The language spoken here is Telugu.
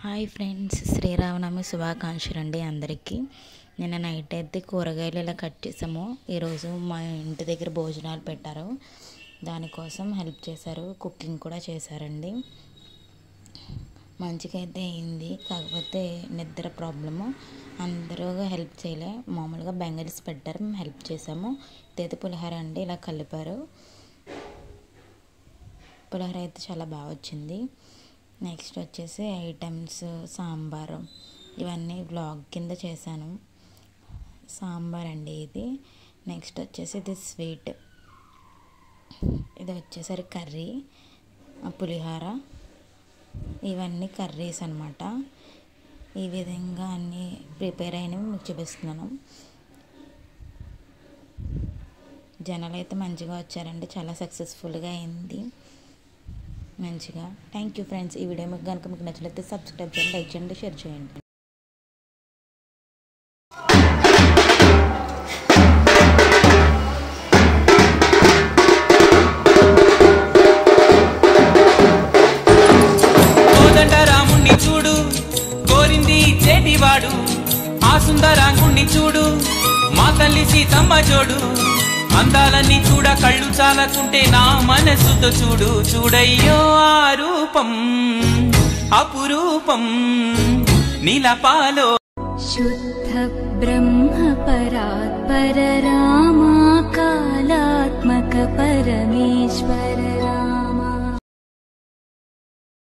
హాయ్ ఫ్రెండ్స్, శ్రీరామనవమి శుభాకాంక్షలు అండి అందరికీ. నిన్న నైట్ అయితే కూరగాయలు ఇలా కట్ చేసాము. ఈరోజు మా ఇంటి దగ్గర భోజనాలు పెట్టారు, దానికోసం హెల్ప్ చేశారు, కుకింగ్ కూడా చేశారండి. మంచిగా అయితే అయింది, కాకపోతే నిద్ర ప్రాబ్లము. అందరూ హెల్ప్ చేయలే, మామూలుగా బెంగల్స్ పెట్టారు, మేము హెల్ప్ చేసాము. ఇదైతే పులిహోర అండి, ఇలా కలిపారు. పులిహోర అయితే చాలా బాగా వచ్చింది. నెక్స్ట్ వచ్చేసి ఐటమ్స్ సాంబారు, ఇవన్నీ వ్లాగ్ కింద చేశాను. సాంబార్ అండి ఇది. నెక్స్ట్ వచ్చేసి ఇది స్వీట్, ఇది వచ్చేసరి కర్రీ, పులిహోర, ఇవన్నీ కర్రీస్ అన్నమాట. ఈ విధంగా అన్నీ ప్రిపేర్ అయినవి మీకు చూపిస్తున్నాను. జనాలు అయితే మంచిగా వచ్చారండి, చాలా సక్సెస్ఫుల్గా అయింది మంచిగా. Thank you friends. ఈ వీడియో మీకు కనుక మీకు నచ్చినట్లయితే సబ్స్క్రైబ్ చేయండి, లైక్ చేయండి, షేర్ చేయండి. కోదండరాముణ్ణి చూడు, కోరింది చేటివాడు, ఆ సుందరాంగుణ్ణి చూడు, మా తల్లి సీతమ్మ జోడు. అందాలన్నీ చూడ కళ్ళు చాలకుంటే నా మనసుతో చూడు. చూడయ్యో ఆ రూపం అపురూపం నీలపాలో. శుద్ధ బ్రహ్మ పరాత్పర రామా కాలాత్మక పరమేశ్వర.